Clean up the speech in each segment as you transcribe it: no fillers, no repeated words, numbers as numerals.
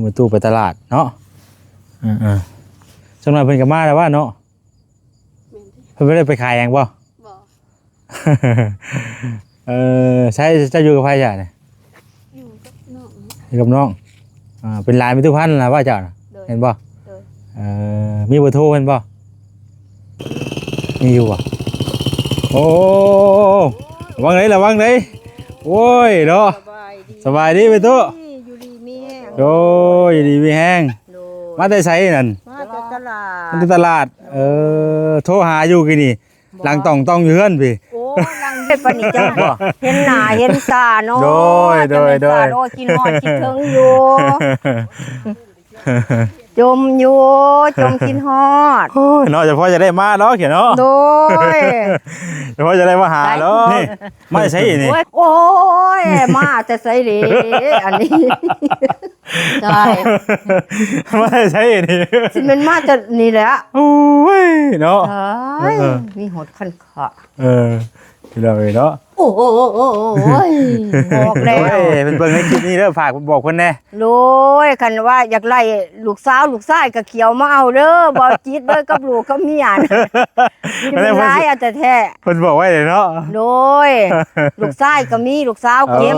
ไปตู้ไปตลาดเนาะจังหน่อยเพิ่นก็มาแล้วว่าเนาะเพิ่นบ่ได้ไปขายหยังบ่ ใช้จะอยู่กับไผจ้ะเนี่ยอยู่กับน้องเป็นหลานมีตู้พันล่ะว่าเจ้าน่ะเห็นบ่มีเบอร์โทรเห็นบ่มีอยู่บ่โอ้ระวังไหนโอ้ยเนาะสบายดีไปตู้อยู่ดีมีแห้งโอ้ยดีมีแห้งมาแต่ไสนั่นมาแต่ตลาดมาแต่ตลาดโทรหาอยู่กี่นี่หลังต้องอยู่เฮือนพี่โอ้ลังเฮ็ดปานนี้จังบ่เห็นหน้าเห็นตาเนาะโดยโอ้กินฮอดคิดถึงอยู่จมกินฮอดโอ้ยเนาะเฉพาะจะได้มาเนาะเขียนเนาะโดยเฉพาะจะได้มาหาเนาะนี่ไม่ใช่นี่โอ้ยมาแต่ไสเด้อันนี้ได้ไม่ใช่นี่สิมันมาแต่นี่แหละโอ้ยเนาะมีหดคันขะพี่น้องเนาะโอ้ยบอกแล้วเป็นเบิ่งในคลิปนี้เด้อฝากบอกเพิ่นแน่โลยคันว่าอยากไล่ลูกสาวลูกชายก็เขียวมาเอาเด้อบ่จิตเด้อกับลูกกับเมียน่ะมันร้ายเอาแต่แท้เพิ่นบอกไว้เลยเนาะโดยลูกชายก็มีลูกสาวเก็บ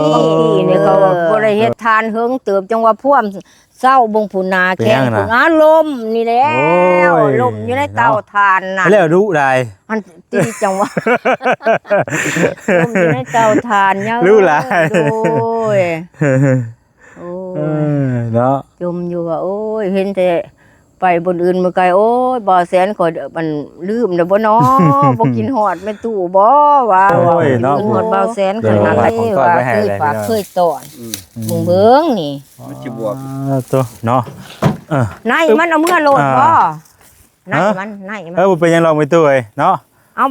นี่ก็บ่ได้เฮ็ดทานเฮิงเติบจังว่าพ่วมเศร้าบงผุนาแข็งผุนาลมนี่แล้วลมอยู่ในเตาถ่านน่ะแล้วดุได้มันตีจังว่าลมอยู่ในเตาถ่านเนาะรู้หลายโอ้ยเนาะจมอยู่ว่าโอ้ยเห็นแต่ไปบนอื่นมาไกลโอ้ยบ่แสนข่อยมันลืมแล้วบ่เนาะบ่กินฮอดแม่ตู้บ่ว่าเนาะฮอดบ่แสนขนาดนี้ว่าเคยฝากเคยตอนมึงเบิ่งนี่มันสิบวกตัวเนาะนายมันเอาเมื่อโลดบ่นายมันเป็นยังลองไปตู้เอ้ยเนาะเอา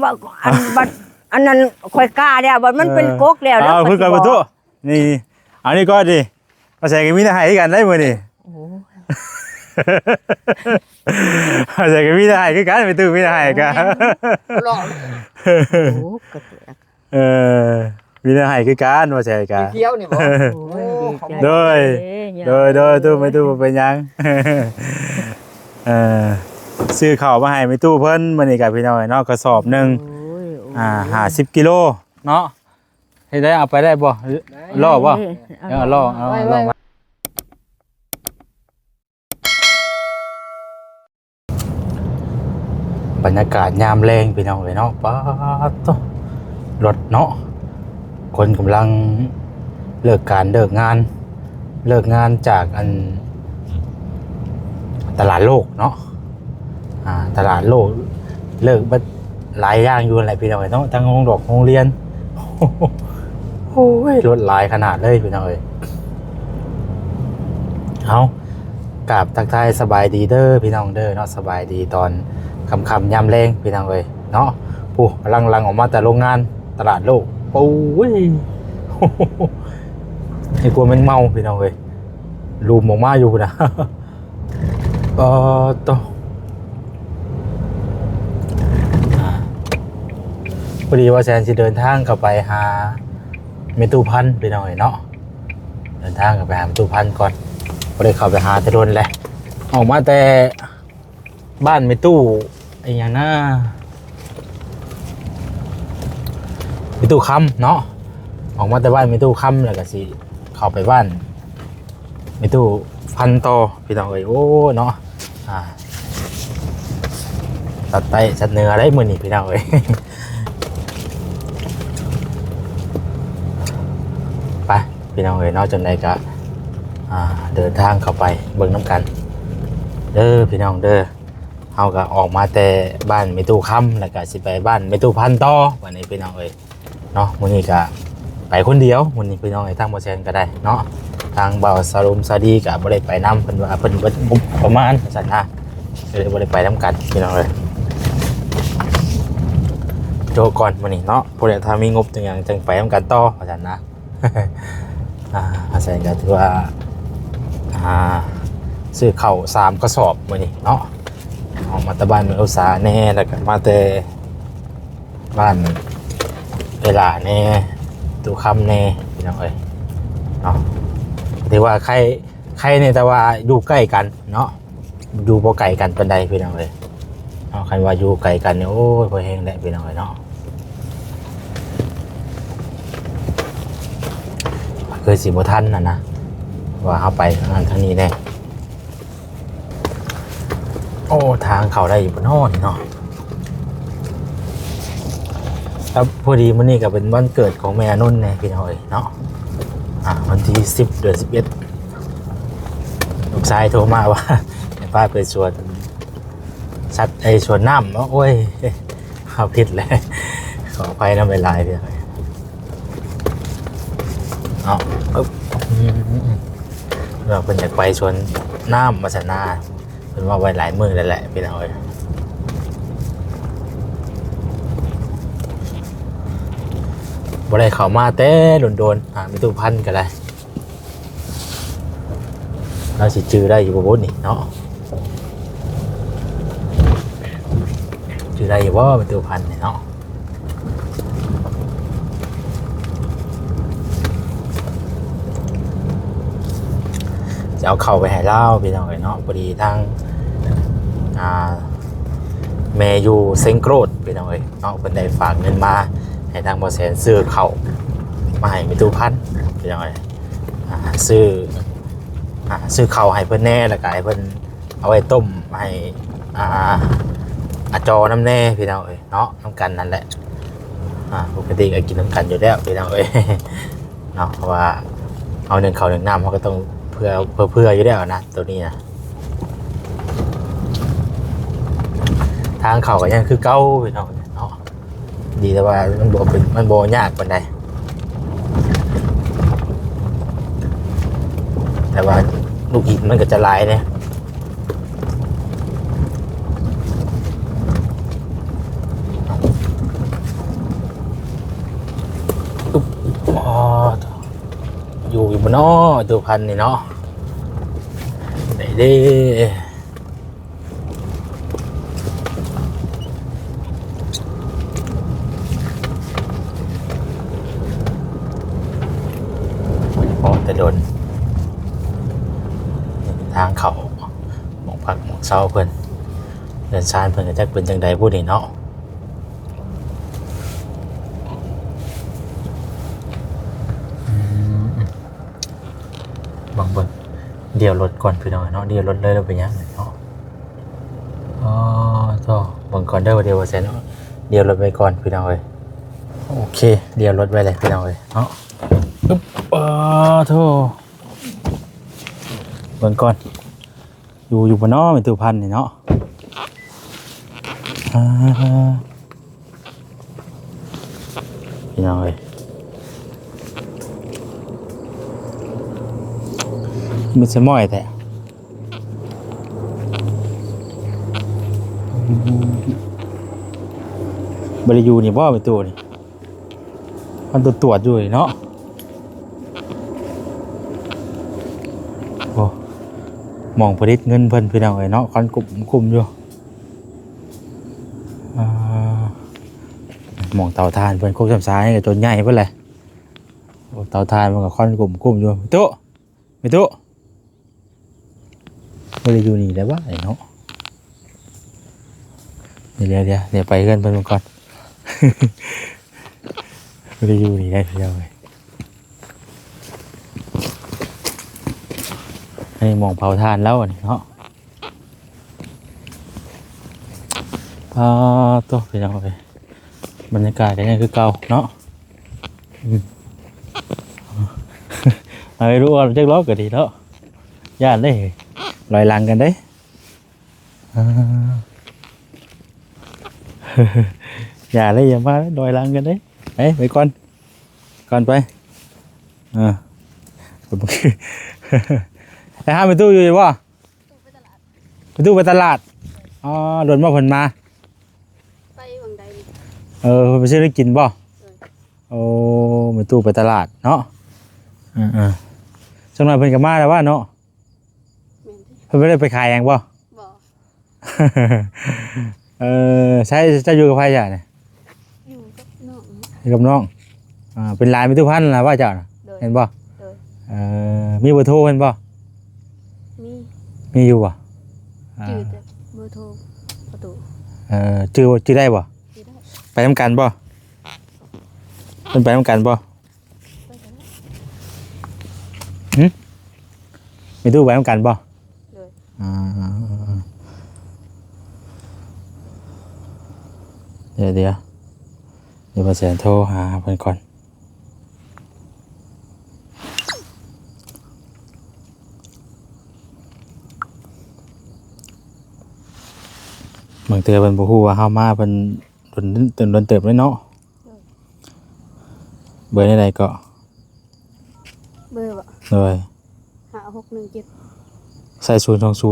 อันนั้นข่อยกล้าแล้วบัดมันเป็นกกแล้วแล้วเพิ่นกันไปตู้นี่อันนี้ก็ดิมาใส่กันมีแต่ให้กันได้มื้อนี่โอ้ใส่กันมีแต่ให้คือกันไปตู้มีแต่ให้กันรอโอ้กระเตกมีแต่ให้คือกันว่าใส่กันเที่ยวนี่บ่โดยตู้ไม่ตู้เป็นยังซื้อข้าวมาให้ไม่ตู้เพิ่นมื้อนี้ก็พี่น้องเนาะกระสอบนึง50กิโลเนาะให้ได้เอาไปได้บ่ล่อบ่ล่อมาบรรยากาศยามแรงพี่น้องเลยเนาะป๊าดโตรถเนาะคนกำลังเลิกงานจากตลาดโลกเนาะตลาดโลกเลิกบัดหลายอย่างอยู่อะไรพี่น้องเนาะทั้งโรงเรียนโอ้ยรถหลายขนาดเลยพี่น้องเลยเอากราบทักทายสบายดีเด้อพี่น้องเด้อเนาะสบายดีตอนคำยามแรงพี่น้องเลยเนาะผู้กำลังออกมาแต่โรงงานตลาดโลกโอ้ยไอ้กลัวมันเมาพี่น้องเลยลูมออกมาอยู่นะต่อพอดีว่าแซนจะเดินทางกลับไปหาเมตุพันธ์พี่น้องเนาะเดินทางกลับไปหาเมตุพันธ์ก่อนพอได้เข้าไปหาแต่โดนแหละออกมาแต่บ้านเมตุไอ้ยังน่าเมตุคำเนาะออกมาแต่บ้านเมตุคำแล้วก็สิเข้าไปบ้านเมตุพันต่อพี่น้องโอ้เนาะตัดไปสัตว์เนื้อได้มือนี่พี่น้องไปพี่น้องเนาะจนได้ก็เดินทางเข้าไปเบิ่งน้ำกันเด้อพี่น้องเด้อเฮาก็ออกมาแต่บ้านเมตุคำแล้วก็สิไปบ้านเมตุพันต่อวันนี้พี่น้องเนาะมื้อนี้ก็ไปคนเดียวมื้อนี้พี่น้องทางบ่แซนก็ได้เนาะทางเบาสรุมซาดีก็บ่ได้ไปนํเพิ่นว่าเพิ่นประมาณซั่นนะเลยบ่ได้ไปนํกันพี่น้องโจก่อนมื้อนี้เนาะผู้ใดถ้ามีงบจังหยังจังไปนํกันต่อว่าซั่นนะอาศัยก็ถือว่าซื้อข้าว3กระสอบมื้อนี้เนาะออกมาแต่บ้านเมืองอุตสาหแน่แล้วก็มาแต่บ้านเวลาแน่ตุคำแน่พี่น้องเนาะถือว่าใคร ใครเนี่ยแต่ว่าอยู่ใกล้กันเนาะอยู่บ่ไกลกันปานใดพี่น้องเอ้ยเอาคันว่าอยู่ไกลกันเนี่ยโอ้ยบ่แฮงแหละพี่น้องเอ้ยเนาะเคยสิบ่ทันน่ะนะว่าเฮาไปทางนี้แน่โอ้ทางเข้าได้อยู่บ่เนาะนี่เนาะครับพอดีมื้อนี้ก็เป็นวันเกิดของแม่นุ่นแน่พี่น้องเอ้ยเนาะวันที่10 เดือน 11ลูกชายโทรมาว่าให้ป้าไปชวนสัตว์ชวนน้ำเนาะโอ้ยเอาผิดเลยขออภัยน้ำลายๆพี่น้องเอาเราเป็นอยากไปชวนน้ำมาสนาเป็นว่าไว้หลายมือแล้วแหละพี่น้องเอ้ยบ่ได้เข้ามาแต่โดนมีตู้พันกันเลยเราสิจื้อได้อยู่บ่นี่เนาะจื้อได้อยู่บ่มีตู้พันนี่เนาะจะเอาเข้าไปให้เล่าพี่น้องเอ้ยเนาะพอดีทางแม่อยู่เซ็งโกรธพี่น้องเอ้ยเนาะเพิ่นได้ฝากเงินมาให้ทางบ่แสนซื้อเข้ามาให้มีตู้พันพี่น้องเอ้ยซื้อข้าวให้เพิ่นแน่แล้วก็ให้เพิ่นเอาไว้ต้มให้จอน้ำแน่พี่น้องเอ้ยเนาะน้ำกันนั่นแหละปกติก็กินน้ำกันอยู่แล้วพี่น้องเอ้ยเนาะเพราะว่าเอาหนึ่งข้าวหนึ่งน้ำเขาก็ต้องเพื่ออยู่แล้วนะตัวนี้นะทางเขาก็ยังคือเก้าพี่น้องเนาะดีแต่ว่ามันโบยากปานใดแต่ว่าลูกหินมันก็จะลายเนี่ยอยู่บนนอตัวพันนี่เนาะไหนเด้แต่โดนทางเขาหมองพักหมองเศร้าเพิ่นเดินชานเพิ่นก็จักเป็นจังใดพูดนี่เนาะบางเบิ่งเดี๋ยวรถก่อนพี่น้องเนาะเดี๋ยวรถเลยแล้วไปยังเนาะต่อบางก่อนได้ว่าเดี๋ยวว่าแสนเดี๋ยวรถไปก่อนพี่น้องเอ้ยโอเคเดี๋ยวรถไปเลยพี่น้องเอ้ยเนาะโธ่เบิ่งก่อนอยู่บนน้อเป็นตัวพันนี่เนาะพี่น้องเอ้ยมันจะม้อยแต่บริยูนี่บ่เป็นตัวนี่มันตรวจอยู่เนาะโอ้มองผลิตเงินเพิ่นพี่น้องเอ้ยเนาะคันคุมอยู่มองเตาถ่านเพิ่นโคกซ้ำซ้ายกับจนใหญ่เพิ่นเลยเตาถ่านมันก็ค่อนคุมอยู่ไม่ตู้ไม่ได้อยู่นี่แล้ววะไอ้เนาะเดี๋ยวไปกันเพิ่นก่อนไม่ได้อยู่นี่ได้เดียวเลยให้มองเผาถ่านแล้วนี่เนาะตัวไปยังไปบรรยากาศยังไงคือเก่าเนาะอะไรรู้ว่าจักล้อก็ดีแล้วย่านได้ลอยลังกันได้อย่าเลยอย่ามาลอยลังกันได้ไปก่อนไปไอ้ห้ามไปตู้อยู่ป่ะไปตู้ไปตลาดโดนมาผลมาไปวังใดไปซื้อได้กินป่ะไปตู้ไปตลาดเนาะช่วงนั้นเพิ่นกับมาแล้วว่าเนาะเพิ่นไม่ได้ไปขายเองป่ะใช่จะอยู่กับใครจ้ะเนี่ยอยู่กับน้องเป็นลายมีทุกพันแล้วว่าจ้ะเห็นป่ะมีเบอร์โทรเห็นป่ะ มีอยู่บ่อ่า จืดแต่เบอร์โทรประตู ชื่อได้บ่ จืดได้ ไปนํกันบ่เพิ่นไปนํกันบ่ ไปกันนะ มีตู้ไปนํกันบ่ เลย อ่าเดี๋ยวพอแสนโทรหาเพิ่นก่อนบางเทื่อเพิ่นบ่ฮู้ว่าเฮามาเพิ่นโดนเติบเลยเนาะเบอร์ใดๆก็ เบอร์บ่ เลย 5617 ใส่020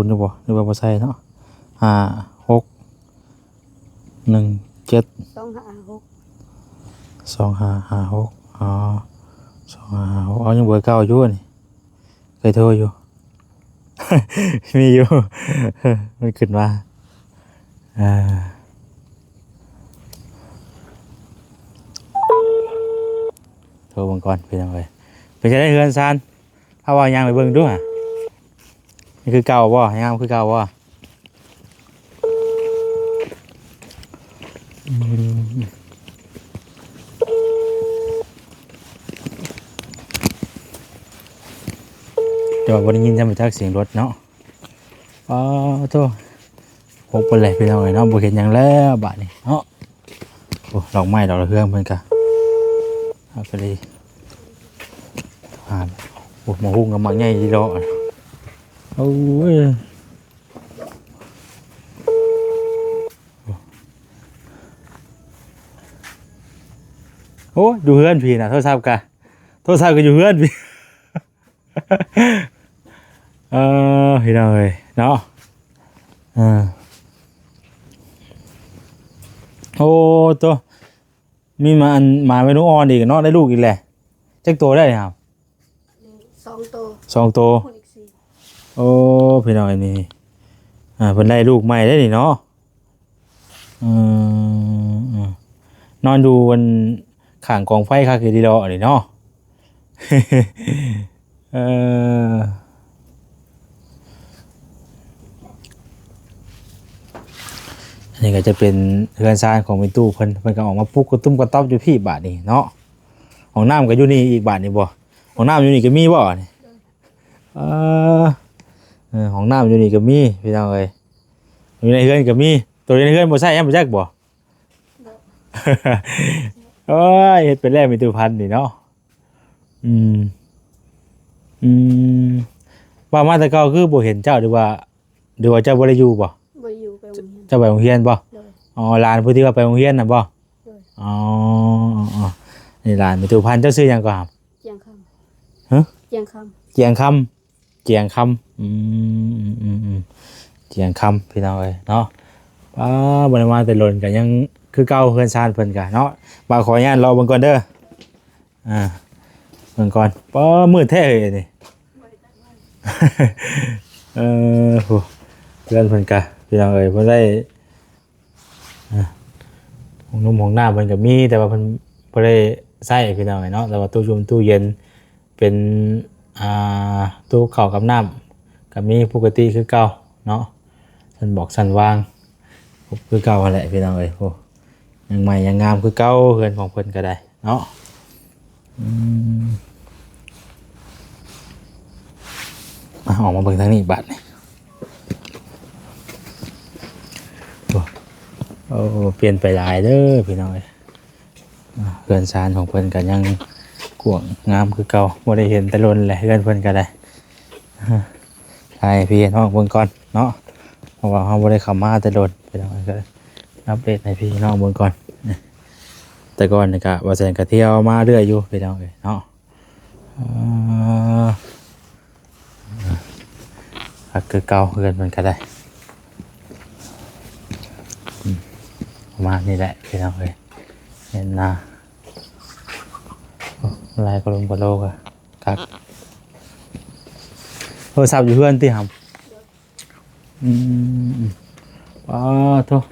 หรือบ่หรือว่าบ่ใส่เนาะ5617 256 2556อ๋อ2556อ๋อยังเบอร์เก่าอยู่นี่เคยโทรอยู่ มีอยู่ มันขึ้นมาโทรเบิ่งก่อนเป็นจังไดเป็นจะได้เฮือนซานถ้าว่ายังไปเบิ่งดูห่ะนี่คือเก่าบ่ยังคือเก่าบ่แต่ว่าบ่ได้ยินจำเป็นจักเสียงรถเนาะอ๋อโธ่พกไปเลยพี่น้องเอ้ยเนาะบ่เห็นหยังแล้วบัดนี้เนาะโอ้ดอกไม้ดอกระเฮืองเพิ่นก็เอาไปเลยโอ้มาหุ้งกับมาใหญ่ดีดอกโอ้ยโอ้ดูเฮือนพี่น่ะโทรศัพท์ก็อยู่เฮือนพี่ พี่น้องเอ้ยเนาะโอ้ตัวมีมาเมนูอ่อนอีกเนาะได้ลูกอีกแหละจักตัวได้ครับ 2ตัว 2ตัว คนอีก4 โอ้พี่น้องไอ้นี่เพิ่นได้ลูกใหม่ได้นี่เนาะนอนดูบนข้างกองไฟคักคือดีดอกนี่เนาะ อันนี้ก็จะเป็นเรือนซานของเป็นตู้เพิ่นก็ออกมาปลุกกระตุ้มกระต๊อบอยู่พี่บาทนี่เนาะห้องน้ำก็อยู่นี่อีกบาทนี่บ่ห้องน้ำอยู่นี่ก็มีบ่นี่ห้องน้ำอยู่นี่ก็มีพี่น้องเอ้ยอยู่ในเรือนก็มีตัวในเรือนบ่ใช่ยังบ่จักบ่ โอ้ยเฮ็ดเป็นแรกมีตู้พันนี่เนาะว่ามาแต่เก่าคือบ่เห็นเจ้าหรือว่าเจ้าบ่ได้อยู่บ่ บ่อยู่ไปโรงเรียน เจ้าไปโรงเรียนบ่ เลย อ๋อหลานผู้ที่ว่าไปโรงเรียนน่ะบ่ เลย อ๋อนี่หลานมีตู้พันเจ้าชื่อหยังก็ครับ เจียงคำ ฮะ เจียงค เจียงคำเจียงคำเจียงคำพี่น้องเอ้ยเนาะบ่ได้มาแต่หล่นก็ยังคือเก่าเฮือนซานเพิ่นก็เนาะบ่าวขออนุญาตรอเบิ่งก่อนเด้อเบิ่งก่อนมืดแท้เอ้ยนี่ โหเพื่อนเพิ่นก็พี่น้องเอ้ยเพิ่นได้ของนุ่มของหน้าเพิ่นก็มีแต่ว่าเพิ่นบ่ได้ใช้พี่น้องเอ้ยเนาะแต่ว่าตู้เย็นเป็นตู้ข้าวกับน้ำก็มีปกติคือเก่าเนาะฉันบอกฉันวางคือเก่าหั่นแหละพี่น้องเอ้ยโหยังใหม่ยังงามคือเก่าเฮือนของเพิ่นก็ได้เนาะออกมาเบิ่งทางนี้บัดนี่โอ้เปลี่ยนไปหลายเด้อพี่น้องเอ้ยเฮือนซานของเพิ่นก็ยังกว้างงามคือเก่าบ่ได้เห็นแต่ล้นแหละเฮือนเพิ่นก็ได้ใช่พี่น้องเบิ่งก่อนเนาะเพราะว่าเฮาบ่ได้เข้ามาแต่ล้นพี่น้องก็อัปเดตให้พี่น้องเบิ่งก่อนแต่ก่อนนี่ก็ว่าแสนก็เที่ยวมาเรื่อยอยู่พี่น้องเอ้ยเนาะคือเก่าเฮือนมันก็ได้ประมาณนี้แหละพี่น้องเอ้ยเห็นหน้าลายกระลงกระโลกอะครับโทรศัพท์อยู่เพื่อนที่หำโทษ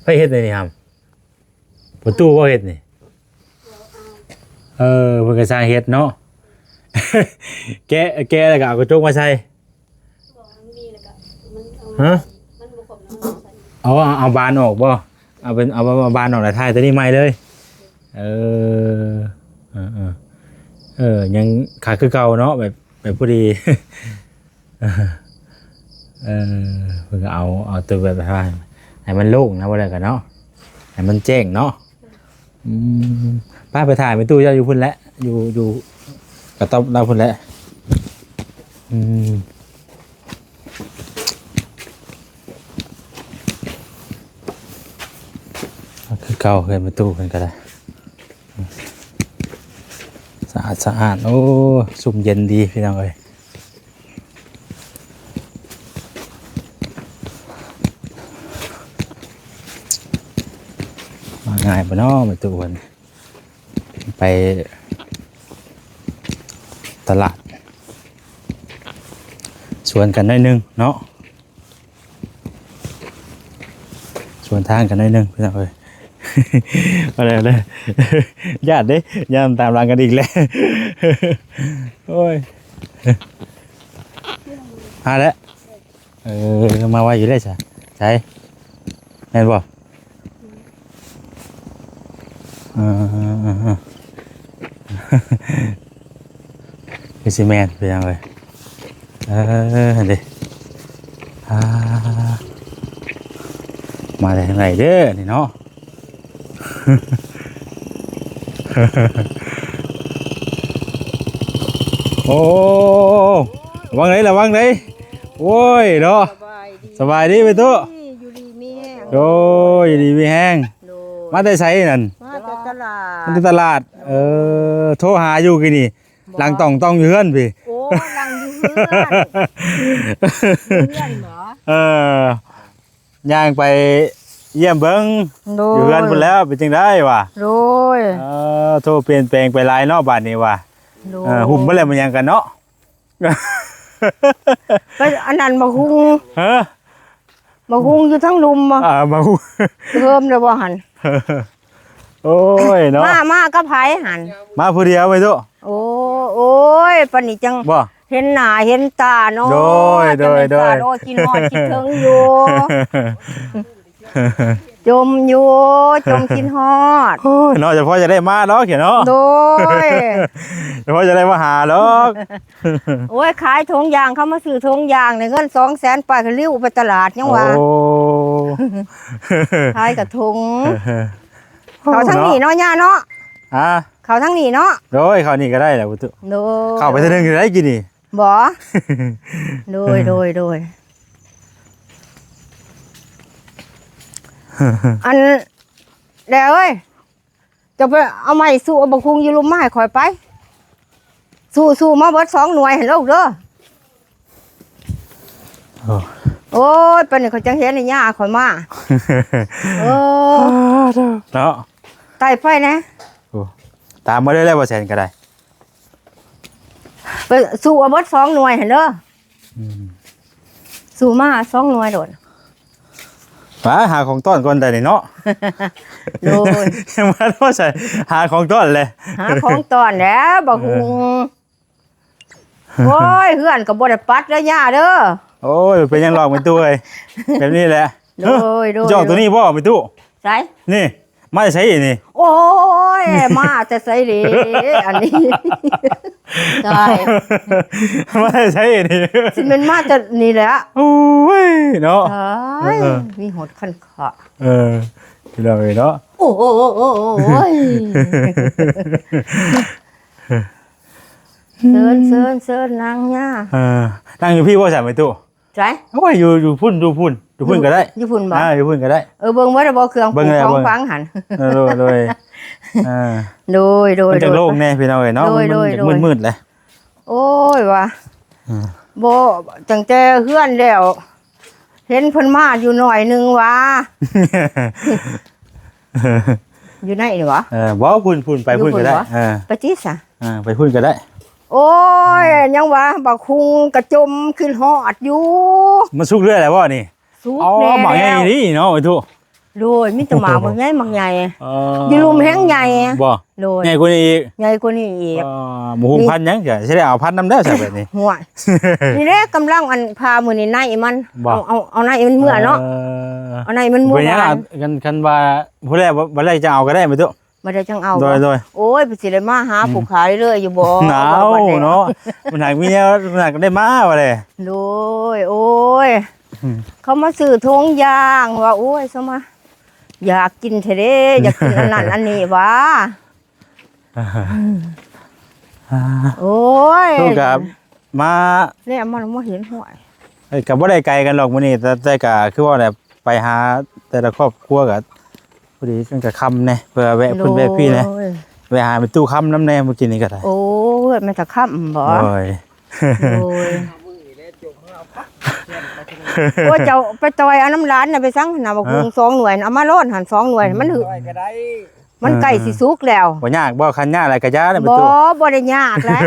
ไปเฮ็ดเลยนี่หำประตูว่าเฮ็ดนี่เพิ่นก็สร้างเฮ็ดเนาะ แกแล้วก็เอากระจกมาใส่ บอกมันมีแล้วก็มันเอา ฮะ มันบ่ครบแล้วมันใส่ เอาบานออกบ่เอาบานออกแล้วถ่ายตัวนี้ใหม่เลยเออยังขาคือเก่าเนาะแบบพอดี เพิ่นก็เอาตัวแบบให้มันโล่งนะบ่ได้กันเนาะให้มันแจ้งเนาะป้าไปถ่ายไปตู้เจ้าอยู่พุ่นแล้วอยู่กระต๊อบเราพุ่นแล้วคือเก่าเคยไปตู้กันก็ได้สะอาดโอ้สุ่มเย็นดีพี่น้องเอ้ยมาง่ายปะเนาะไปตู้กันไปตลาดชวนกันหน่อยนึงเนาะชวนทางกันหน่อยนึงพี่น้องเอ้ย อะไรเลยญาติเด้ญาติตามรังกันอีกแล้ว โอ้ยมาแล้วมาไว้อยู่ได้ใช่ใช่แม่นบ่คือซีเมนต์เป็นยังไงเดี๋ยวมาได้ทางไหนเด้อนี่เนาะ โอ้ระวังเลยโอ้ยเนาะสบายดีไปตู้ อยู่ดีมีแห้ง โอ้ยดีมีแห้งมาได้ใช้นั่น มาจากตลาด มาที่ตลาดโทรหาอยู่กี่นี่หลังต้องอยู่เฮือนพี่ โอ้ลังอยู่เพื่อนเหรอย่างไปเยี่ยมเบิ้งอยู่เฮือนพุ่นแล้วเป็นจังได้วะ โดย โทรเปลี่ยนแปลงไปหลายเนาะบัดนี้วะหุ่มบ่แล้วมันยังกันเนาะ ไปอันนั้นมาหุง ฮะ มาหุงอยู่ทั้งลุมบ่ มาหุ่ม เพิ่มเลยบ่หัน โอ้ยเนาะ มาก็ไผหัน มาผู้เดียวไปตู้ โอ้ยปานนี้จัง บ่ เห็นหน้าเห็นตาเนาะ โดย จังเป็นตาโดยกินหอดคิดถึงอยู่ จมกินฮอด โอ้ยเนาะเฉพาะจะได้มาเนาะเขียนเนาะ โดย เฉพาะจะได้มาหาเนาะ โอ้ยขายถุงยางเขามาซื้อถุงยางในเงิน200,000ไปก็ลิ้วไปตลาดยังว่า โอ้ ขายกับถุงเขาทั้งนี้เนาะย่าเนาะ เขาทั้งนี้เนาะ โดยเขานี่ก็ได้แหละพุตุ โดย เข้าไปเท่านึงก็ได้กินนี่ บ่โดยอันแล้วเอ้ยจะไปเอาไม้สู้เอาบักคุงอยู่ลุมมาให้ข่อยไปสู้มาเบิด2 หน่วยให้ลูกเด้อโอ้ยปานนี้เขาจังเห็นไอ้ย่าข่อยมาเนาะ ไต่ไฟนะ ตามมาได้แล้วว่าแสนก็ได้ ไปสู้เอาเบิด2 หน่วยให้เด้อสู้มา2 หน่วยโดด มาหาของต้อนก่อนได้เนาะ โดย ยังมาว่าใส่หาของต้อนเลย หาของตอนแล้วบักคุงโอ้ยเฮือนก็บ่ได้ปัดแล้วย่าเด้อ โอ้ยเป็นยังหลอกเป็นตู้เลยแบบนี้แหละ โดย จอกตัวนี้บ่เป็นตู้ ใส่ นี่มาใช้นี่ โอ้ยมาจะใส่ดิอันนี้ใช่ มาใช้นี่ สิมันมาจะนี่แหละ โอ้ยเนาะ ใช่มีหดคันขะ ที่เราเนาะ โอ้ยเซินนางย่า นั่งอยู่พี่ว่าใส่เป็นตู้ ใช่ โอ้ยอยู่พุ่นก็ได้ อยู่พุ่นบ่ อยู่พุ่นก็ได้ เบิ่งว่าได้บ่เครื่องปรุงของฟังหัน โดย โดย มันจะโล่งแน่พี่น้องเนาะมันมืดเลย โอ้ยว่ะบ่จังแต่เฮือนแล้วเห็นเพิ่นมาอยู่หน่อยนึงว่ะอยู่ไหนนี่วะ บ่พุ่นไปพุ่นก็ได้ ไปติซะ ไปพุ่นก็ได้ โอ้ยยังว่าบักคุงกระจมขึ้นฮอดอยู่ มันสุกเรื่อยแล้วบ่นี่ สุก อ๋อ แล้ว หมักอย่างนี้เนาะไอ้ทุ โดยมีแต่หมาบักใหญ่บักใหญ่ อ๋อ อยู่ลุมแห้งใหญ่ บ่ โดย ใหญ่กว่านี้อีก ใหญ่กว่านี้อีก หมูหุงพันยังจะสิได้เอาพันน้ำได้ซะแบบนี้ ห่วยนี่แหละกำลังอันพามื้อนี้ในมัน บ่ เอาในมันเมื่อเนาะเอาในมันเมื่อ เป็นยัง วา อ่ะ น กันว่าผู้แรกบ่แรกจะเอาก็ได้ไหมตุ บ่ได้จังเอา โดย บ่ โดย โอ้ยไปสิได้มาหาผู้ขายเรื่อยอยู่บ่ หนาว บ่ได้ เนาะมันหนักมีแนวมันหนักได้มาว่าเลย โดยโอ้ยเขามาซื้อทงยางว่าโอ้ยซะมาอยากกินเทเด้อยากกินอันนั้นอันนี้วะโอ้ย ลูกกับมา เนี่ยมันบ่เห็นห่วย กับบ่ได้ไกลกันหรอกมื้อนี้แต่ก็คือว่าแบบไปหาแต่ละครอบครัวก็พอดีกันก็ค่ำแน่เพื่อแวะเพิ่นแวะพี่นะ โอ้ย ไปหาไปตู้ค่ำน้ำแน่เมื่อกี้นี้ก็ได้ โอ้ยมันจะค่ำบ่ โอ้ย โอ้ยโอ้ยเจ้าไปต่อยเอาน้ำร้านน่ะไปสั่งน่ะบักหุง2หน่วยน่ะเอามาโลดหั่น2หน่วยมันหึมันใกล้สิสุกแล้ว บ่ยากบ่คันยากอะไรก็ยาได้ไป บ่ ตู้ บ่ได้ยากแล้ว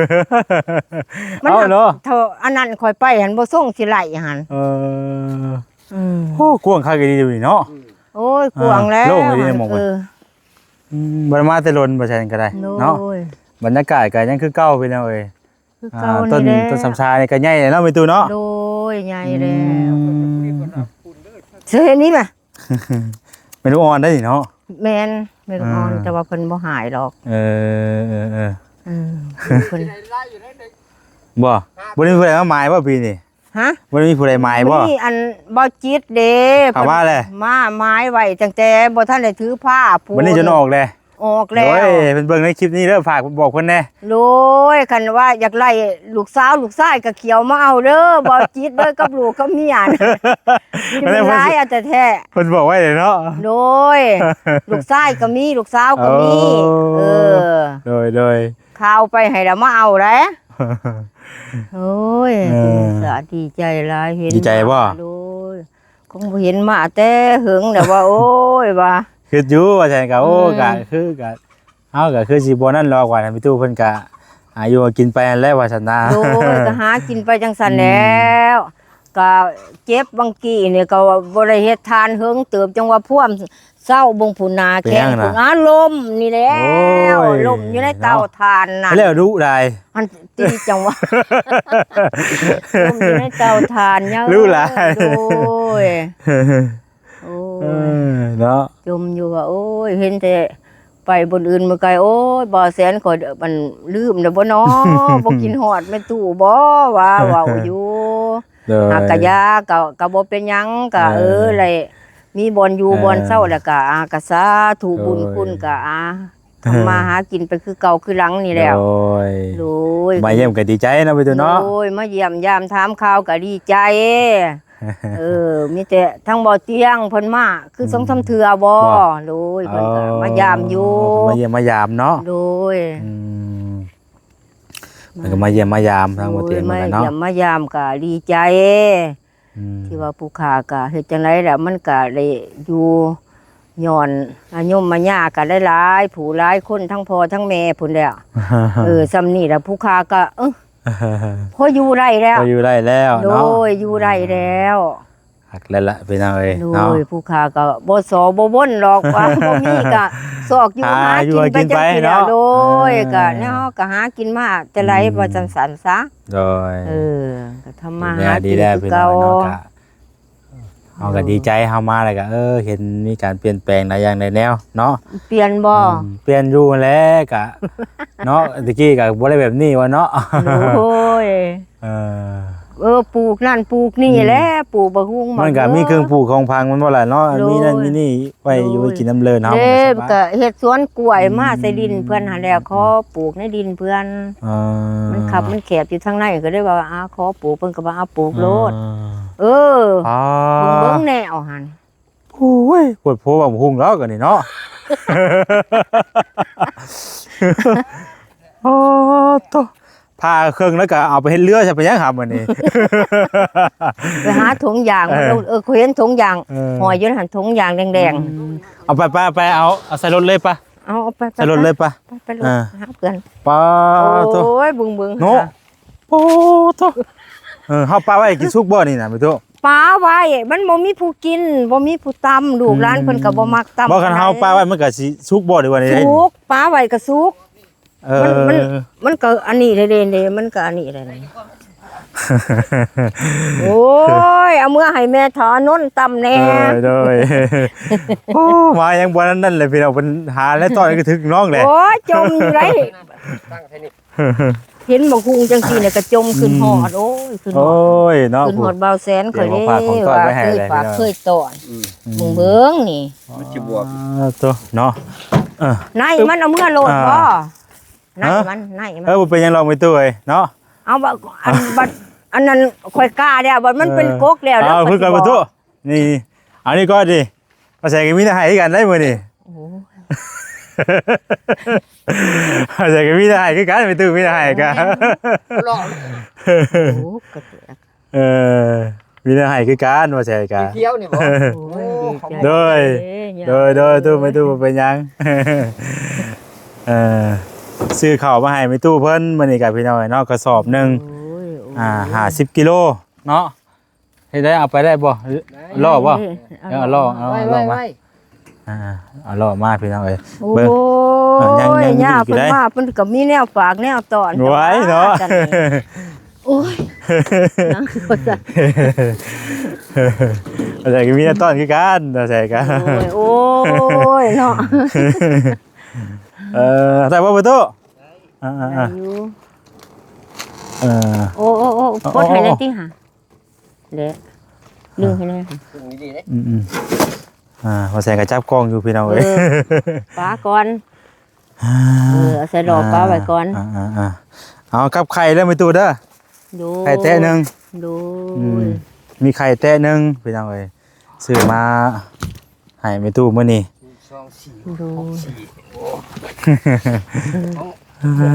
มัน เอาเนาะ เท่าอันนั้นข่อยไปหันบ่ส่งสิไหลหัน โอ้กวางคักดีอยู่นี่เนาะ โอ้ยกวางแล้ว โล่งเลยเนี่ยหมองมัน บ่ได้มาแต่ลนบ่ใช่ก็ได้ โน่ เนาะ ย บรรยากาศก็ยังคือเก่าไปแล้วเอ้ย คือเก่า ต้น นี่แหละ ต้นสำชานี่ก็ใหญ่เนาะไปตู้เนาะ โดยใหญ่แล้วเสื้อเห็นนี้ป่ะ ไม่รู้อ่อนได้นี่เนาะ แมนไม่ต้องอ่อนแต่ว่าเพิ่นบ่หายหรอก เออ เเพิ่น บ่บ่ได้มีผู้ใดมาหมายบ่ปีนี้ ฮะ บ่ได้มีผู้ใดหมายบ่ นี่อันบ่จิตเด้ ถามว่าอะไร มาไม้ไว้ตั้งแต่บ่ทันได้ถือผ้าปู วันนี้จะออกเลย ออกแล้ว โอ้ยเพิ่นเบิ่งในคลิปนี้เด้อฝากบอกเพิ่นแน่ โดยคันว่าอยากไล่ลูกสาวลูกชายก็เขียวมาเอาเด้อบ่จิตเด้อกับลูกกับเมียน่ะมีแต่ร้ายเอาแต่แท้ เพิ่นบอกไว้เลยเนาะ โดย ลูกชายก็มีลูกสาวก็มี โอ้ เออ โดย ข่าวไปให้แล้วมาเอาแหละโอ้ย เออ สาดีใจหลายเห็น ดีใจบ่ โดยคงบ่เห็นมาแต่หึงแต่ว่า โอ้ยว่า คืออยู่ว่าซั่นก็โอ้ อืม ก็คือก็เฮาก็คือสิบ่นั่นรอกว่าพี่ตู้เพิ่นก็อายุกินไปนั่นแหล้วว่าซั่นนะ โดยก็หากินไปจังซั่นแล้ว ก็เจ็บบางกี้นี่ก็บ่ได้เฮ็ดทานหึงเติบจังว่าพ่วมเศร้าบงผุนาแข้งผุนาลมนี่แหล้วลมอยู่ในเตาทานน่ะ แล้วดุได้ มันตีจังหวะ ลมอยู่ในเตาทานเนาะ รู้หลาย โอ้ยโอ้ เอย เนาะ จมอยู่ว่าโอ้ยเห็นแต่ไปบนอื่นมาไกลโอ้ยบ่แสนข่อยมันลืมแล้วบ่น้อ บ่กินฮอดแม่ตู้บ่ว่าเว้าอยู่ โดย หากกะยาก็บ่เป็นหยังก็ เออ เลยมีบ่อนอยู่ เออ บ่อนเศร้าแล้วก็ก็สาธุบุญ โดย คุณก็ทำมาหากินไปคือเก่าคือหลังนี่แล้ว โดย โดย มาเยี่ยมก็ดีใจนะไปตัวเนาะ โอ้ยมาเยี่ยมยามถามข่าวก็ดีใจ มีแต่ทั้งบ่อเตียงเพิ่นมาคือ2-3เทื่อบ่โดยเพิ่นก็มายามอยู่ มาเยี่ยมมายามเนาะ โดย อืมมันก็มาเยี่ยมมายามทางบ่เตียงเหมือนกันเนาะ โดยมายามก็ดีใจ อืม ที่ว่าผู้ค้าก็เฮ็ดจังไดแล้วมันก็ได้อยู่ย้อนอายุมาย่าก็ได้หลายผู้หลายคนทั้งพ่อทั้งแม่พุ่นแล้วซ้ำนี่ล่ะผู้ค้าก็พออยู่ได้แล้ว ก็อยู่ได้แล้ว โด เนาะ ยอยู่ได้แล้ว หักแล้วล่ะพี่น้องเอ้ย โด เนาะ ยผู้ค้าก็บ่สอบ่บ่นหรอกว่า บ่มีก็ซอกอยู่ หา หา อยู่ กินไปจังซี่แหล้ว กินไปเนาะ โดย เออ ก็แนวก็หากินมาแต่ไรบ่จังสันซะ โดย ก็ทำมา ดี หา แล้วดี กิน แล้ว คือ พี่น้อ เก่าง เนาะก็เฮาก็ดีใจเฮามาแล้วก็เห็นมีการเปลี่ยนแปลงหลายอย่างในแนวเนาะ เปลี่ยนบ่ เปลี่ยนอยู่แล้วก็ เนาะตะกี้ก็บ่ได้แบบนี้วะเนาะ โอ้ย เออ ปลูกนั่นปลูกนี่แหละปลูกบะฮุ่ง มันก็มีเครื่องปลูกของพังมันบ่ล่ะเนาะ โดย มีนั่นมีนี่ไว้อยู่ โดย ไว้กินน้ำเลินเฮา เด้ มัน ก็ สบาย เฮ็ดสวนกล้วยมาใส่ดินเพิ่นหั่นแล้วขอปลูกในดินเพิ่น เออ มันขับมันแคบอยู่ทางในก็ได้ว่าขอปลูกเพิ่นก็ว่าปลูกโลดเออ อ๋อ เบิ่งแนวหั่น โอ้ยปวดโพว่าหุ่งแล้วกันนี่เนาะ โอ้โตพาเครื่องแล้วก็เอาไปเฮ็ดเรือใช่ไปยังครับมื้อนี้ ไปหาถุงยางมาลงเขาเห็นถุงยาง เออ หอยอยู่หั่นถุงยางแดง เอาไปเอาใส่รถเลยปะ ๆเอาไป ใส่รถเลยปะ ไปลงหาเพื่อน ปาโต โอ้ยบึง โนโอ้โตเฮาปลาไว้กินซุกบ่นี่น่ะไปโต ป ป้าไว้มันบ่มีผู้กินบ่มีผู้ตำลูกหลานเพิ่นก็บ่มักตำ บ่คันเฮาป้าไว้มันก็สิสุกบ่ดีกว่านี้ สุกป้าไว้ก็สุก เออ มันก็อันนี้เด้ๆมันก็อันนี้ได้โอ้ยเอามือให้แม่ถอนนตำแน่ โดยโอ้มายังบ่นั่นเลยพี่น้องเพิ่นหาแล้วตอนนี้ก็ถึงน้องแหละ โอ้ยจมอยู่ไรเห็นบอกคุงจังซี่เนี่ยก็จมขึ้นหอดโอ้ยขึ้นห โอ้ อด ยเนาะ ขึ้นหอดเบาแสนข่อยเด้ เดี๋ยวผมฝากของต้อน ว่า ไว้ให้ เคย เลย ฝาก พี่น้อง เคยตอนเบิ่งนี่ มันสิบวก ตัวเนาะเออ นายมันเอาเมื่อโลดบ่นาย ฮะ มันนายมัน บ่เป็นหยังลองไปตู้เอ้ยเนาะ เอาบัดอันนั้นข่อยกล้าแล้วบัดมันเป็นกกแล้ว เอาพึ่งกันไปตู้นี่เอานี่ก็ดิมาใส่กันมีแต่ให้กันได้มื้อนี่ โอ้โห มาใส่กันมีแต่ให้คือกันไปตู้มีแต่ให้กัน โอ้โหกระเตก เออมีแต่ให้คือกันมาใส่กัน เที่ยวนี่บ่ โอ้ยดีใจ โดย เด้อ โดยตู้ไม่ตู้บ่เป็นหยัง เออซื้อข้าวมาให้ไม่ตู้เพิ่นมื้อนี้ก็พี่น้องเนาะกระสอบหนึง โอ้ยโอ้ย 50กิโลเนาะเฮ็ดได้เอาไปได้บ่ล่อบ่เอาล่อเอา ไว้ ล่อ ไว้ มา ไว้ เอาล่อมาพี่น้องเอ้ย โอ้ เบิ่ง ยัง ย ยัง ย่า อยู่ เพิ่น ได้ มาเพิ่นก็มีแนวฝากแนวตอน ไว้เนาะ จังนี่โอ้ยนั่งก็จะ เอาใส่ก็มีแต่ต้อนคือกันเอาใส่กัน โอ้ยเนาะ ใส่บ่ประตูอ่า ได้อยู่ เออ โอ้ปลดให้ได้ติห่าเด้ดึงให้ได้ค่ะ ตรงนี้ดีเด้ อืมพอใส่กระจับกล้องอยู่พี่น้อง เอ เอ้ย อปลาก่อนเอาใส่ดอกปลาไว้ก่อน เอากับไข่แล้วไม่ตู้เด้อ ดู ไข่แตะหนึง ดู มีไข่แตะหนึงพี่น้องเอ้ยซื้อมาให้ไม่ตู้มื้อนี้ 2 4 ดู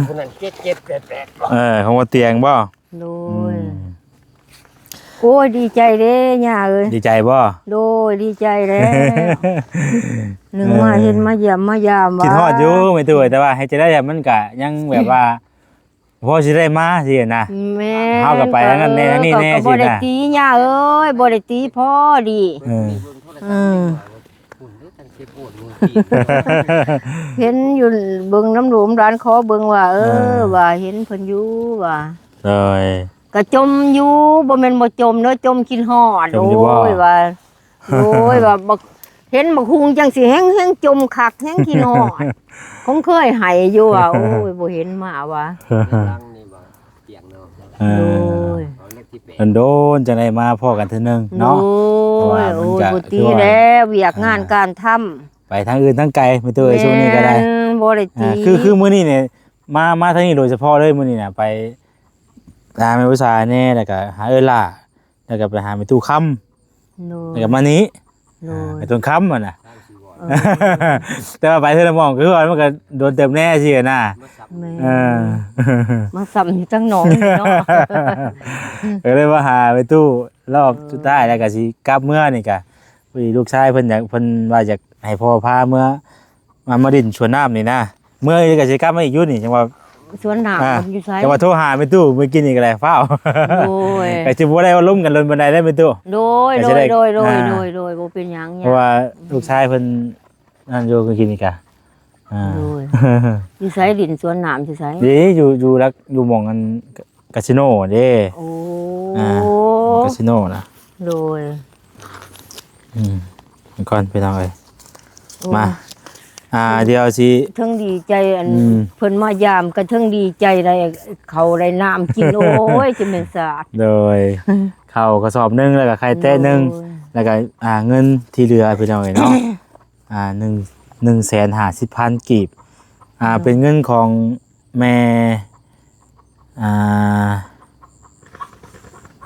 คนนั้นเจ็บๆแปลก ของว่าเตียงบ่ ดูโอ้ยดีใจเด้ย่าเอ้ย ดีใจบ่ โดยดีใจแล้วหนึ่งมาเห็นมาเยี่ยมมายามว่า คิดฮอดอยู่ไม่ตู้แต่ว่าให้จะได้แบบมันก็ยังแบบว่าพอสิได้มาสินะ แม่ เฮาก็ไปอันนั้นแน่อันนี้แน่ ก็ สิ บ่ได้ นะ ตีย่าเอ้ยบ่ได้ตีพ่อดี เออ อืม ปุ่นเด้อจังสิปวดมือ เห็นอยู่เบิ่งน้ำหลวมร้านขอเบิ่งว่า ว่าเห็นเพิ่นอยู่ว่า เลย ก็จมอยู่บ่แม่นบ่จมเด้อจมกินฮอด จม โอ้ อยู่บ่ ยว่าโอ้ยว่าบักเห็นบักฮุงจังสิแฮงจมคักแฮงกินฮอดคงเคยให้อยู่ว่าโอ้ยบ่เห็นมาว่า ลังนี่บ่เตียงเนาะ เอ โอ้ อย เอาเลขที่แปด มันโดนจังได๋มาพ่อกันเทื่อนึงเนาะ โอ้ เพราะว่าย มัน โอ้ย ก็ บ่ตี คือว่า แล้วเวียกงานการทำ ไปทางอื่นทางไกลไม่ตู้ไอ้ช่วงนี้ก็ได้ บ่ได้ตี คือมื้อนี้เนี่ยมาทางนี้โดยเฉพาะเลยมื้อนี้น่ะไปหาแม่อุตสาหแน่แล้วก็หาเอ้ยล่าแล้วก็ไปหาแม่ตู้ค้ำ โดย แล้วก็มานี้ โดย ไอ้ต้นค้ำมันน่ะ เออ แต่ว่าไปเทื่อละหมองคือว่ามันก็โดนเต็มแน่สิน่ะ แม่ เออ มาซ้ำอยู่ทั้งหนองนี่เนาะ ก็เลยว่าหาไปตู้รอบสุดท้ายแล้วก็สิกลับเมื่อนี่ก็พอดีลูกชายเพิ่นอยากเพิ่นว่าอยากให้พ่อพาเมื่อมาดินชวนน้ำนี่นะเมื่อนี่ก็สิกลับมาอีกอยู่นี่จังว่า สวนหนาม อ่า อยู่ไส จังว่าโทรหาไปตู้เมื่อกี้นี่ก็ได้ฟ้าว โดย ก็สิบ่ได้ว่าล้มกันลนบันไดได้ไปตู้ โดย ก็ โด จะได้ ยโดยโดย อ่า โดยโดยบ่เป็นหยัง เพราะว่าลูกชายเพิ่นนั่นอยู่เมื่อกี้นี่ก็อ่า โดยอยู่ไสดินสวนหนามอยู่ไส ดีอยู่รักอยู่หม่องอันคาสิโนเด้ โอ้ อ่า คาสิโนนะ โดย ก่อนไปทางเลย โอ้ มา เดี๋ยวสิ เทั้งดีใจอัน อืม เพิ่นมายามก็เทั้งดีใจได้เขาได้น้ำกิน โอ้ยจะเป็นสะอาด โดย เข้ากระสอบหนึงแล้วก็ไข่แต้หนึง โดย แล้วก็เงินที่เหลือไปทางเลยเนาะ 150,000 กีบเป็นเงินของแม่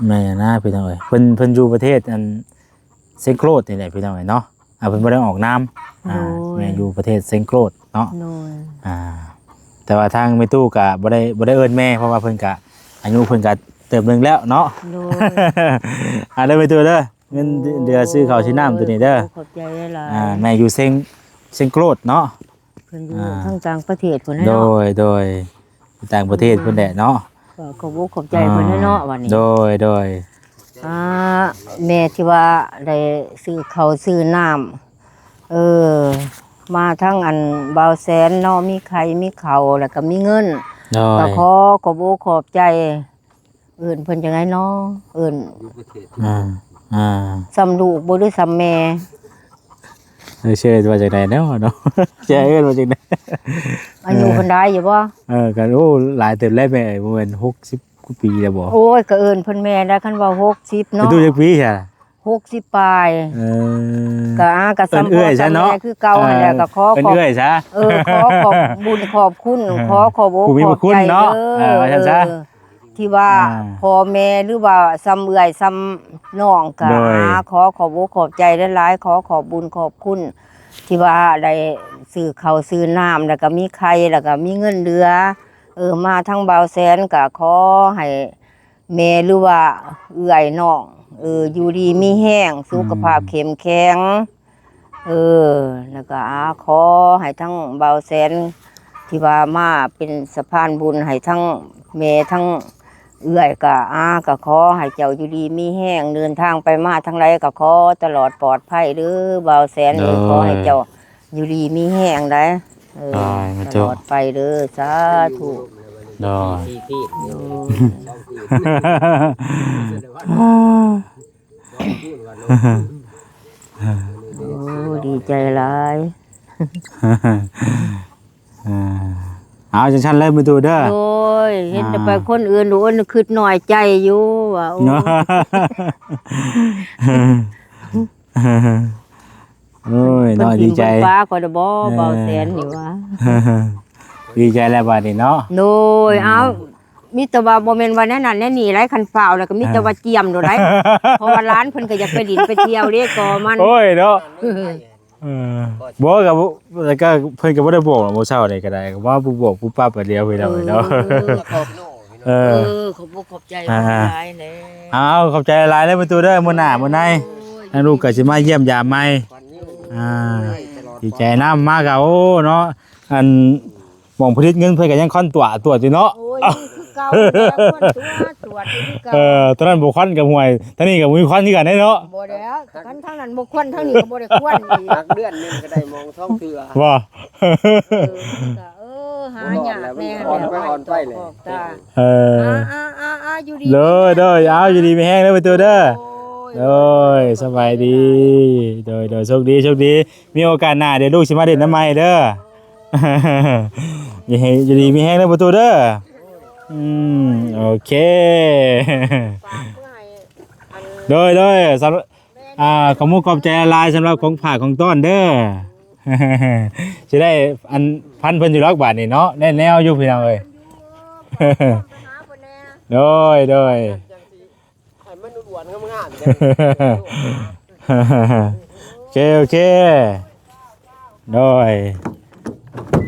แม่นะพี่น้องเอ้ยเพิ่นอยู่ประเทศอันเซงโกรดนี่แหละพี่น้องเอ้ยเนาะเพิ่นบ่ได้ออกนามแม่อยู่ประเทศเซงโกรดเนาะ โดย แต่ว่าทางแม่ตู้ก็บ่ได้เอิ้นแม่เพราะว่าเพิ่นก็อายุเพิ่นก็เติบหนึงแล้วเนาะ โดย เด้อแม่ตู้เด้อเงินเดือนซื้อข้าวซื้อน้ำตัวนี้เด้อ ขอบใจหลาย แม่อยู่เซงโกรดเนาะ เพิ่นอยู่ทางต่างประเทศพุ่น โด เนาะ ยต่างประเทศเพิ่นแหละเนาะ ก็ขอบใจเพิ่นเนาะวันนี้ โดย อ่าแม่ที่ว่าได้ซื้อข้าวซื้อน้ำมาทั้งอันเบาแสนเนาะมีไข่มีข้าวแล้วก็มีเงิน โด ก็ ย ขอบขอบใจเอื่นเพิ่นจังไดเนาะเอื่น อยู่ประเทศ อ่า ซ้ำลูกบ่หรือซ้ำแม่ เชื่อว่าจากไหนเนาะเนาะเชื่อว่าจากไหน อายุเพิ่นได้อยู่บ่ กันโอ้หลายเติบแล้วแม่ประมาณ60กว่าปีแล้วบ่ โอ้ยก็เอื่นเพิ่นแม่ได้คันว่า60 ไป เนาะ ดูจักปีใช่ 60ปลาย เออ ก็ก็ซ้ำ เอื้ พ่ อย อ ซะ ซ้ำ เนาะ แม่คือเก่าหั่นแหละก็ขอ เป็น ขอบ เอื้อยซะ ขอขอบบุญขอบคุณขอขอบ ผู้มี ข พ อ ระ บ คุณ ใจ เนาะ เด้อ ว่าซั่นซะ ที่ว่า อ่า พ่อแม่หรือว่าซ้ำเอื้อยซ้ำน้องก็ โดย ขอขอบขอบใจหลายๆขอขอบบุญขอบคุณที่ว่าได้ซื้อข้าวซื้อน้ำแล้วก็มีไข่แล้วก็มีเงินเหลือมาทั้งเบาแสนก็ขอให้แม่หรือว่าเอื้อยน้องอยู่ดีมีแห้งสุขภาพเข้มแข็งแล้วก็ขอให้ทั้งเบาแสนที่ว่ามาเป็นสะพานบุญให้ทั้งแม่ทั้งเอื้อยก็ขอให้เจ้าอยู่ดีมีแห้งเดินทางไปมาทั้งไรก็ขอตลอดปลอดภัยเด้อเบาแสนนี่ขอให้เจ้าอยู่ดีมีแห้งได้ตลอดไปเด้อสาธุ โดย ที่ที่เดียวพูดว่าน้อง โอ้ดีใจหลาย เอาจังชั้นเลยมาดูเด้อ โอ้ยเห็นแต่ไปคนอื่นดูอันคิดหน่อยใจอยู่ว่าโอ้ เนาะโอ้ย เพิ่ เนาะ นกิ ดี น ใจ บนฟ้าก็ได้บ่เบาแสนนี่ว่า ดีใจแล้วบัดนี้เนาะ โดยเอามีแต่ว่าบ่แม่นว่าแน่นั่นแน่นี่ไรคันฝ่าวแล้วก็มีแต่ว่าเจียมโดไรเพราะว่าร้านเพิ่นก็อยากไปดินไปเที่ยวเด้ก็มัน โอ้ยเนาะบอกกับแล้วก็เพิ่นก็บ่ได้บอกเมื่อเช้านี่ก็ได้ก็ว่าผู้บอกผู้ป้าไปเดียวไปแล้วเนาะ ขอบโน่พี่น้อง เออ ขอบขอบใจ อ่า หลายแหละ เอาขอบใจหลายเลยประตูเด้อมื้อหน้ามื้อในให้ลูกก็สิมาเยี่ยมยามใหม่ วันนี้ ดีใจนำมากะโอ้เนาะอันหม่องผลิตเงินเพิ่นก็ยังค่อนตัวอยู่เนาะ โอ้ยคือเก่าแล้วคนตัวที่คือเก่า ตอนนั้นบ่ค่อนกับห่วยตอนนี้ก็มีค่อนคือกันได้เนาะ บ่แล้วกันทั้งนั้นบ่ควรทั้งนี้ก็บ่ได้ควรอีก นักเดือนนึงก็ได้มองท้องเถื่อ บ่ หายากแน่ อ่อนไปเลย ตา เออ อยู่ดี เด้อเอาอยู่ดีมีแห้งเด้อประตูเด้อโดยสบายดีโดยโชคดีมีโอกาสหน้าเดี๋ยวลูกสิมาเด่นน้ำใหม่เด้อ อย่าให้อยู่ดีมีแห้งเด้อประตูเด้อโอเค โดยสำหรับขอมุกขอบใจหลายสำหรับของฝากของต้อนเด้อ จะได้อันพันเพิ่นอยู่รอกบาทนี่เนาะได้แนวอยู่พี่น้องเอ้ย โดย ให้มันหวานๆงามๆ โอเคโดย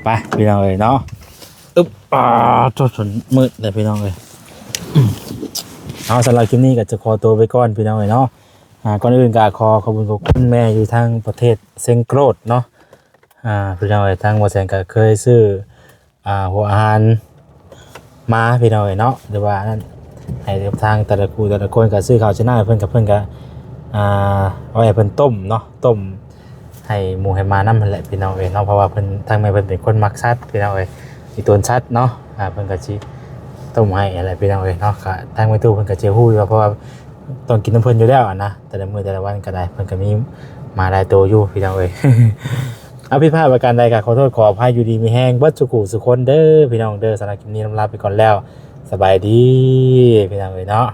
ไปพี่น้องเอ้ยเนาะอึ๊บจนมืดเลยพี่น้องเอ้ย เอาสำหรับคลิปนี้ก็จะขอตัวไปก่อนพี่น้องเอ้ยเนาะก่อนอื่นก็ขอบคุณแม่อยู่ทางประเทศเซงโกรดเนาะพี่น้องเอ้ยทางบ่แสนก็เคยซื้อหัวอาหารมาพี่น้องเอ้ยเนาะหรือว่านั่นให้ทางแต่ละคนก็ซื้อข้าวชนะเพิ่นก็เอาให้เพิ่นต้มเนาะต้มให้หมูให้มานำนั่นแหละพี่น้องเอ้ยเนาะเพราะว่าเพิ่นทางแม่เพิ่นเป็นคนมักสัตว์พี่น้องเอ้ยอีตัวสัตว์เนาะเพิ่นก็สิต้มให้อะไรพี่น้องเอ้ยเนาะก็ทางแม่ตู้เพิ่นก็สิฮู้อยู่เพราะว่าต้องกินน้ำเพิ่นอยู่แล้วนะแต่ละมื้อแต่ละวันก็ได้เพิ่นก็มีมาหลายตัวอยู่พี่น้องเอ้ย เอาผิดพลาดประการใดก็ขอโทษขออภัยอยู่ดีมีแห้งเบิดสุขุสุคนเด้อพี่น้องเด้อสำหรับคลิปนี้ลาไปก่อนแล้วสบายดีพี่น้องเอ้ยเนาะ